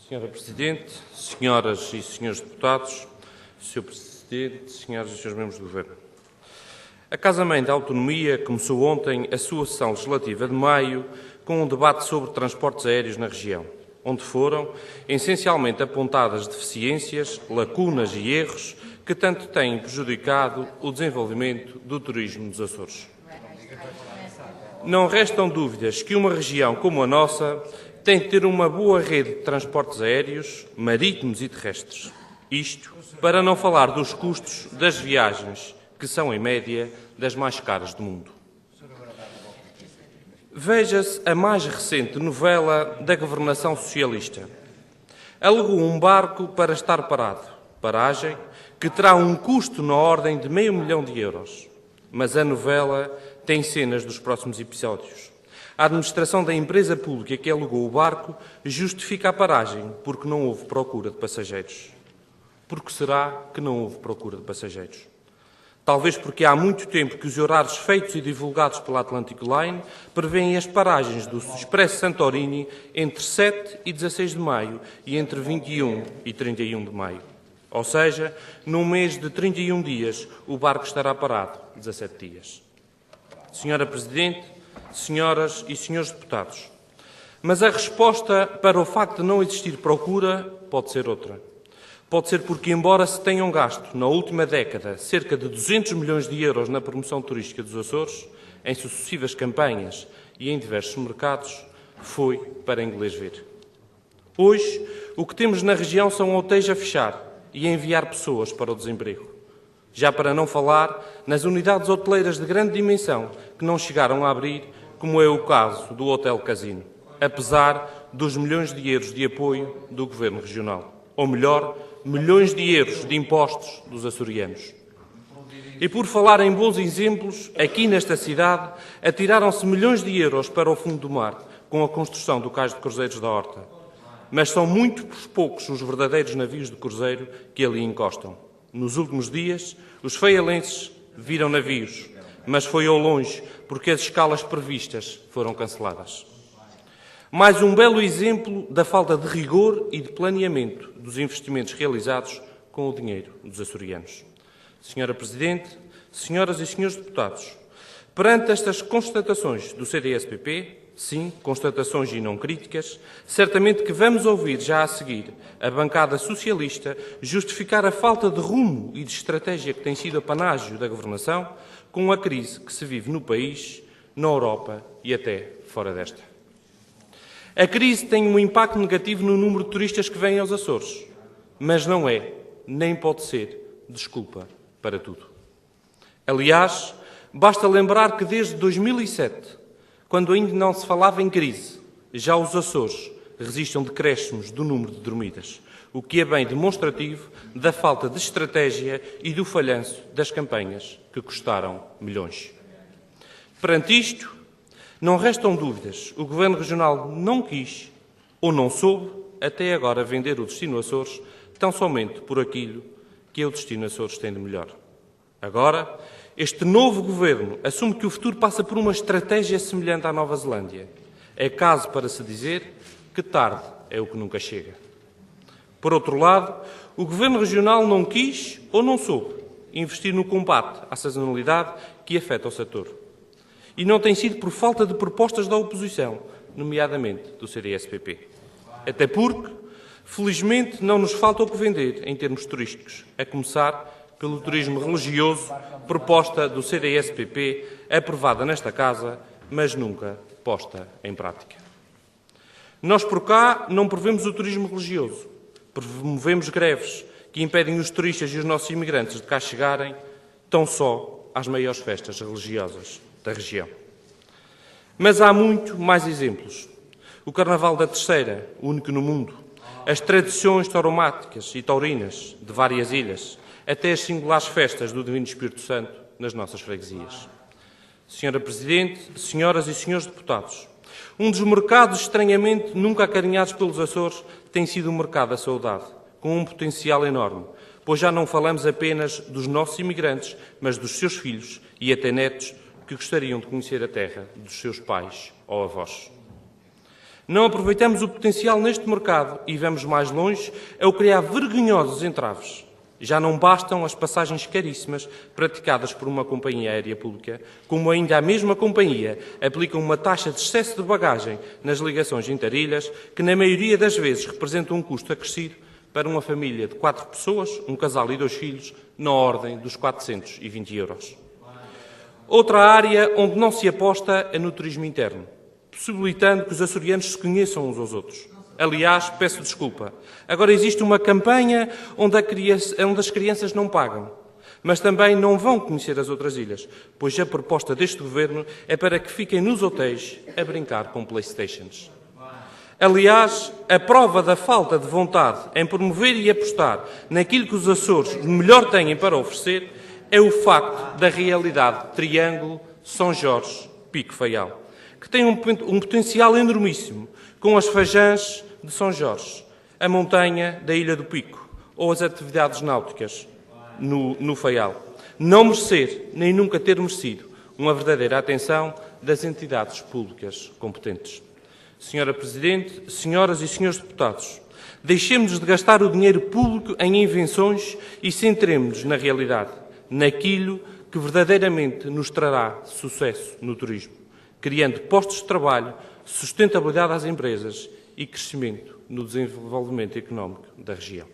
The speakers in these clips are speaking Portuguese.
Senhora Presidente, senhoras e senhores deputados, Sr. Presidente, senhoras e senhores membros do Governo. A Casa-Mãe da Autonomia começou ontem a sua sessão legislativa de maio com um debate sobre transportes aéreos na região, onde foram essencialmente apontadas deficiências, lacunas e erros que tanto têm prejudicado o desenvolvimento do turismo nos Açores. Não restam dúvidas que uma região como a nossa tem de ter uma boa rede de transportes aéreos, marítimos e terrestres. Isto para não falar dos custos das viagens, que são, em média, das mais caras do mundo. Veja-se a mais recente novela da governação socialista. Alugou um barco para estar parado, paragem que terá um custo na ordem de €500 mil. Mas a novela tem cenas dos próximos episódios. A administração da empresa pública que alugou o barco justifica a paragem porque não houve procura de passageiros. Por que será que não houve procura de passageiros? Talvez porque há muito tempo que os horários feitos e divulgados pela Atlantic Line prevêem as paragens do Expresso Santorini entre 7 e 16 de maio e entre 21 e 31 de maio. Ou seja, num mês de 31 dias, o barco estará parado 17 dias. Senhora Presidente, senhoras e senhores deputados, mas a resposta para o facto de não existir procura pode ser outra. Pode ser porque, embora se tenham gasto, na última década, cerca de €200 milhões na promoção turística dos Açores, em sucessivas campanhas e em diversos mercados, foi para inglês ver. Hoje, o que temos na região são hotéis a fechar e a enviar pessoas para o desemprego. Já para não falar nas unidades hoteleiras de grande dimensão que não chegaram a abrir, como é o caso do Hotel Casino, apesar dos milhões de euros de apoio do Governo Regional. Ou melhor, milhões de euros de impostos dos açorianos. E por falar em bons exemplos, aqui nesta cidade atiraram-se milhões de euros para o fundo do mar com a construção do cais de cruzeiros da Horta. Mas são muito poucos os verdadeiros navios de cruzeiro que ali encostam. Nos últimos dias, os feialenses viram navios, mas foi ao longe, porque as escalas previstas foram canceladas. Mais um belo exemplo da falta de rigor e de planeamento dos investimentos realizados com o dinheiro dos açorianos. Senhora Presidente, senhoras e senhores deputados, perante estas constatações do CDS-PP, sim, constatações e não críticas, certamente que vamos ouvir já a seguir a bancada socialista justificar a falta de rumo e de estratégia que tem sido apanágio da governação com a crise que se vive no país, na Europa e até fora desta. A crise tem um impacto negativo no número de turistas que vêm aos Açores, mas não é, nem pode ser, desculpa para tudo. Aliás, basta lembrar que desde 2007, quando ainda não se falava em crise, já os Açores registram decréscimos do número de dormidas, o que é bem demonstrativo da falta de estratégia e do falhanço das campanhas que custaram milhões. Perante isto, não restam dúvidas. O Governo Regional não quis ou não soube até agora vender o Destino Açores tão somente por aquilo que o Destino Açores tem de melhor. Agora, este novo Governo assume que o futuro passa por uma estratégia semelhante à Nova Zelândia. É caso para se dizer que tarde é o que nunca chega. Por outro lado, o Governo Regional não quis ou não soube investir no combate à sazonalidade que afeta o setor. E não tem sido por falta de propostas da oposição, nomeadamente do CDS-PP. Até porque, felizmente, não nos falta o que vender em termos turísticos, a começar pelo turismo religioso, proposta do CDS-PP, aprovada nesta Casa, mas nunca posta em prática. Nós por cá não prevemos o turismo religioso, promovemos greves que impedem os turistas e os nossos imigrantes de cá chegarem tão só às maiores festas religiosas da região. Mas há muito mais exemplos. O Carnaval da Terceira, único no mundo, as tradições tauromáticas e taurinas de várias ilhas, até as singulares festas do Divino Espírito Santo nas nossas freguesias. Senhora Presidente, senhoras e senhores deputados, um dos mercados estranhamente nunca acarinhados pelos Açores tem sido o mercado da saudade, com um potencial enorme, pois já não falamos apenas dos nossos imigrantes, mas dos seus filhos e até netos que gostariam de conhecer a terra dos seus pais ou avós. Não aproveitamos o potencial neste mercado e vamos mais longe ao criar vergonhosos entraves. Já não bastam as passagens caríssimas praticadas por uma companhia aérea pública, como ainda a mesma companhia aplica uma taxa de excesso de bagagem nas ligações interilhas, que na maioria das vezes representa um custo acrescido para uma família de 4 pessoas, um casal e 2 filhos, na ordem dos 420 euros. Outra área onde não se aposta é no turismo interno, possibilitando que os açorianos se conheçam uns aos outros. Aliás, peço desculpa, agora existe uma campanha onde as crianças não pagam, mas também não vão conhecer as outras ilhas, pois a proposta deste Governo é para que fiquem nos hotéis a brincar com Playstations. Aliás, a prova da falta de vontade em promover e apostar naquilo que os Açores melhor têm para oferecer é o facto da realidade Triângulo, São Jorge, Pico Faial, que tem um potencial enormíssimo, com as Fajãs de São Jorge, a montanha da Ilha do Pico ou as atividades náuticas no Faial. Não merecer, nem nunca ter merecido, uma verdadeira atenção das entidades públicas competentes. Senhora Presidente, senhoras e senhores deputados, deixemos de gastar o dinheiro público em invenções e centremos-nos na realidade, naquilo que verdadeiramente nos trará sucesso no turismo, criando postos de trabalho, sustentabilidade às empresas e crescimento no desenvolvimento económico da região.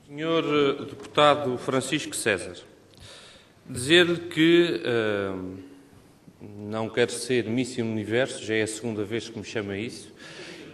Senhor Deputado Francisco César, dizer-lhe que não quero ser Miss Universo, já é a segunda vez que me chama isso,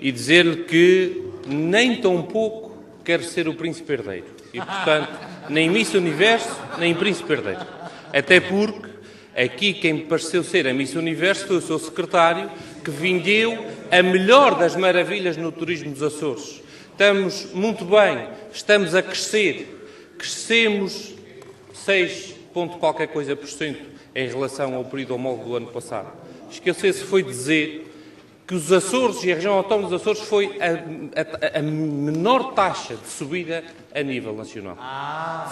e dizer-lhe que nem tão pouco quero ser o Príncipe Herdeiro. E, portanto, nem Miss Universo, nem Príncipe Herdeiro. Até porque aqui quem me pareceu ser a Miss Universo foi o seu secretário, que vendeu a melhor das maravilhas no turismo dos Açores. Estamos muito bem, estamos a crescer, crescemos 6 ponto qualquer coisa por cento em relação ao período homólogo do ano passado. Esqueceu-se foi dizer que os Açores e a região autónoma dos Açores foi a menor taxa de subida a nível nacional.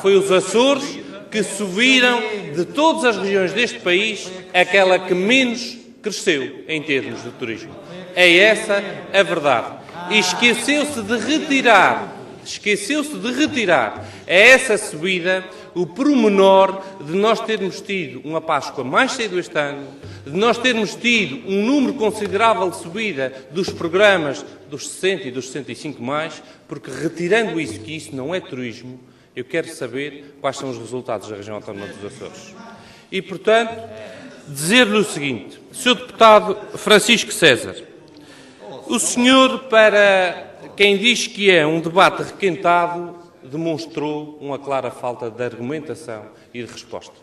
Foi os Açores que subiram de todas as regiões deste país aquela que menos cresceu em termos de turismo. É essa a verdade. E esqueceu-se de retirar a essa subida o pormenor de nós termos tido uma Páscoa mais cedo este ano, de nós termos tido um número considerável de subida dos programas dos 60 e dos 65 mais, porque retirando isso, que isso não é turismo, eu quero saber quais são os resultados da região autónoma dos Açores. E, portanto, dizer-lhe o seguinte, Sr. Deputado Francisco César, o senhor, para quem diz que é um debate requentado, demonstrou uma clara falta de argumentação e de resposta.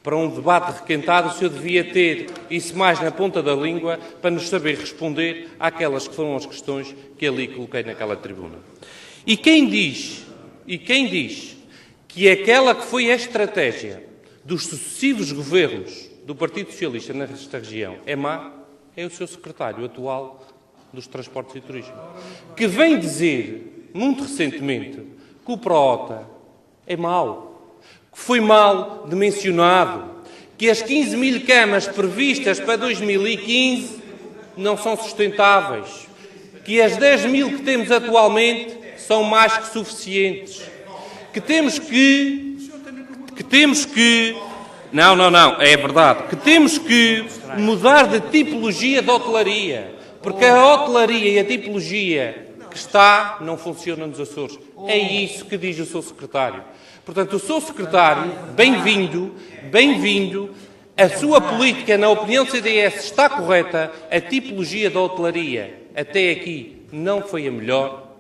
Para um debate requentado, o senhor devia ter isso mais na ponta da língua para nos saber responder àquelas que foram as questões que ali coloquei naquela tribuna. E quem diz que aquela que foi a estratégia dos sucessivos governos do Partido Socialista nesta região é má, é o seu secretário atual dos Transportes e Turismo, que vem dizer, muito recentemente, que o PROOTA é mau, que foi mal dimensionado, que as 15 mil camas previstas para 2015 não são sustentáveis, que as 10 mil que temos atualmente são mais que suficientes, que temos que é verdade, que temos que mudar de tipologia de hotelaria, porque a hotelaria e a tipologia que está não funciona nos Açores. É isso que diz o seu secretário. Portanto, o seu secretário, bem-vindo, a sua política, na opinião do CDS, está correta, a tipologia da hotelaria até aqui não foi a melhor.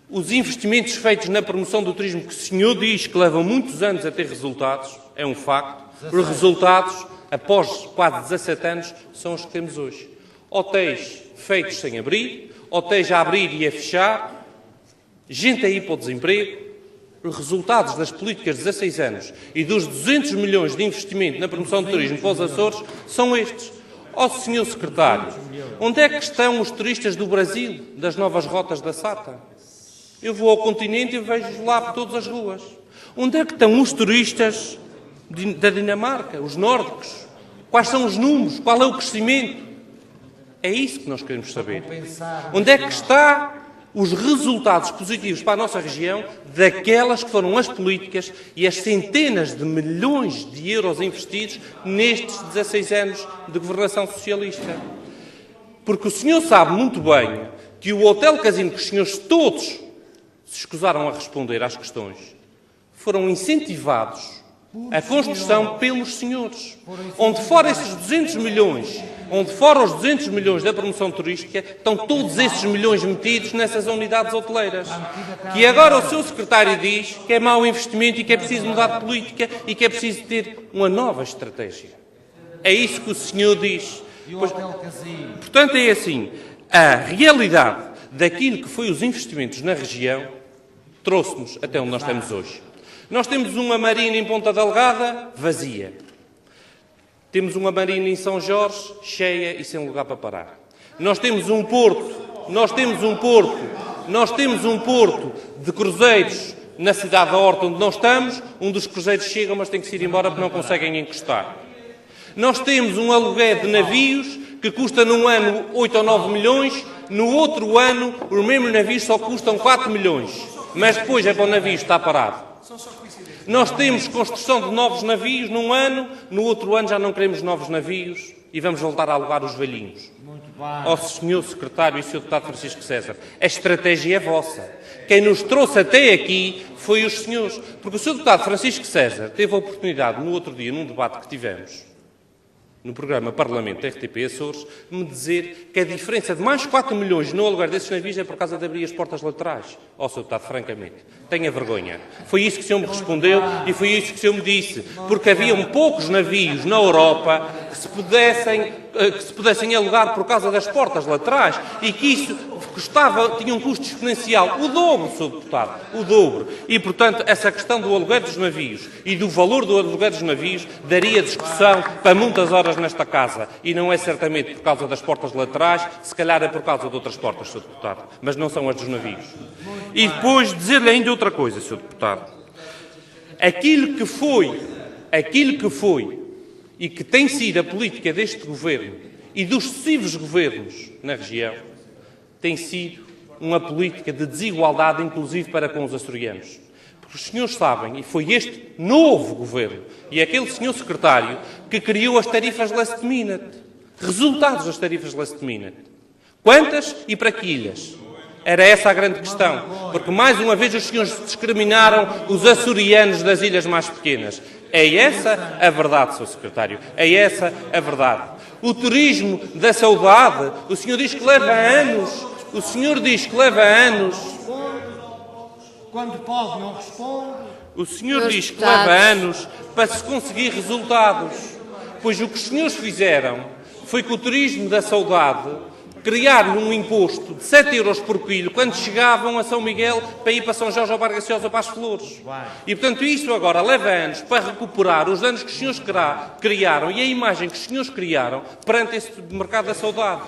Os investimentos feitos na promoção do turismo, que o senhor diz que levam muitos anos a ter resultados, é um facto. Os resultados, após quase 17 anos, são os que temos hoje. Hotéis feitos sem abrir, hotéis a abrir e a fechar, gente a ir para o desemprego. Os resultados das políticas de 16 anos e dos 200 milhões de investimento na promoção do turismo para os Açores são estes. Ó senhor secretário, onde é que estão os turistas do Brasil, das novas rotas da SATA? Eu vou ao continente e vejo lá por todas as ruas. Onde é que estão os turistas da Dinamarca, os nórdicos? Quais são os números? Qual é o crescimento? É isso que nós queremos saber. Onde é que estão os resultados positivos para a nossa região daquelas que foram as políticas e as centenas de milhões de euros investidos nestes 16 anos de governação socialista? Porque o senhor sabe muito bem que o Hotel Casino, que os senhores todos se escusaram a responder às questões, foram incentivados a construção pelos senhores. Onde fora esses 200 milhões, onde fora os 200 milhões da promoção turística, estão todos esses milhões metidos nessas unidades hoteleiras. Que agora o seu secretário diz que é mau investimento e que é preciso mudar de política e que é preciso ter uma nova estratégia. É isso que o senhor diz. Pois, portanto, é assim, a realidade daquilo que foi os investimentos na região trouxe-nos até onde nós estamos hoje. Nós temos uma marina em Ponta Delgada vazia. Temos uma marina em São Jorge cheia e sem lugar para parar. Nós temos um porto de cruzeiros na cidade da Horta onde nós estamos. Um dos cruzeiros chega, mas tem que se ir embora porque não conseguem encostar. Nós temos um aluguer de navios que custa num ano 8 ou 9 milhões, no outro ano os mesmos navios só custam 4 milhões, mas depois é para o navio estar parado. Nós temos construção de novos navios num ano, no outro ano já não queremos novos navios e vamos voltar a alugar os velhinhos. Ó Sr. Secretário e Sr. Deputado Francisco César, a estratégia é vossa. Quem nos trouxe até aqui foi os senhores. Porque o Sr. Deputado Francisco César teve a oportunidade, no outro dia, num debate que tivemos, no programa Parlamento da RTP Açores, me dizer que a diferença de mais 4 milhões no aluguer desses navios é por causa de abrir as portas laterais. Ó, Sr. Deputado, francamente, tenha vergonha. Foi isso que o senhor me respondeu e foi isso que o senhor me disse. Porque haviam poucos navios na Europa que se pudessem alugar por causa das portas laterais e que isso tinha um custo exponencial, o dobro, Sr. Deputado, o dobro. E, portanto, essa questão do aluguer dos navios e do valor do aluguer dos navios daria discussão para muitas horas nesta casa. E não é certamente por causa das portas laterais, se calhar é por causa de outras portas, Sr. Deputado, mas não são as dos navios. E depois dizer-lhe ainda outra coisa, Sr. Deputado. Aquilo que foi e que tem sido a política deste Governo e dos sucessivos governos na região tem sido uma política de desigualdade, inclusive para com os açorianos. Porque os senhores sabem, e foi este novo Governo e aquele senhor secretário que criou as tarifas last minute. Resultados das tarifas last minute. Quantas e para que ilhas? Era essa a grande questão. Porque, mais uma vez, os senhores discriminaram os açorianos das ilhas mais pequenas. É essa a verdade, Sr. Secretário. É essa a verdade. O turismo da saudade, o senhor diz que leva anos. O senhor diz que leva anos. Quando pode, não responde. O senhor diz que leva anos para se conseguir resultados. Pois o que os senhores fizeram foi que o turismo da saudade criar-lhe um imposto de 7 euros por quilo quando chegavam a São Miguel para ir para São Jorge ou Vargas ou para as Flores. E, portanto, isso agora leva anos para recuperar os danos que os senhores criaram e a imagem que os senhores criaram perante esse mercado da saudade.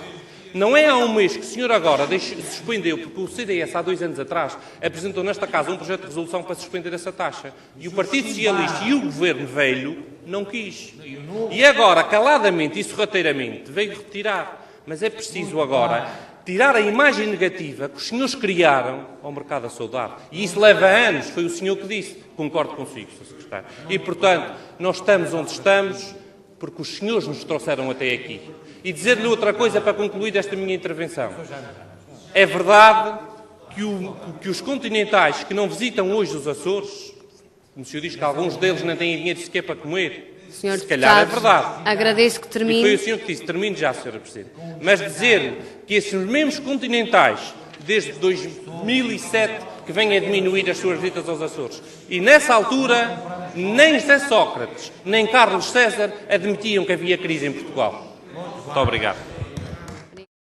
Não é há um mês que o senhor agora suspendeu, porque o CDS há 2 anos atrás apresentou nesta casa um projeto de resolução para suspender essa taxa. E o Partido Socialista e o Governo velho não quis. E agora, caladamente e sorrateiramente, veio retirar. Mas é preciso agora tirar a imagem negativa que os senhores criaram ao mercado da saudade. E isso leva anos, foi o senhor que disse. Concordo consigo, Sr. Secretário. E, portanto, nós estamos onde estamos porque os senhores nos trouxeram até aqui. E dizer-lhe outra coisa para concluir esta minha intervenção. É verdade que os continentais que não visitam hoje os Açores, como o senhor diz que alguns deles não têm dinheiro sequer para comer, Senhor se calhar deputado, é verdade. agradeço que termine. E foi o senhor que disse, termino já, Sra. Presidente. Mas dizer que esses mesmos continentais, desde 2007, que vêm a diminuir as suas visitas aos Açores. E nessa altura, nem José Sócrates, nem Carlos César admitiam que havia crise em Portugal. Muito obrigado.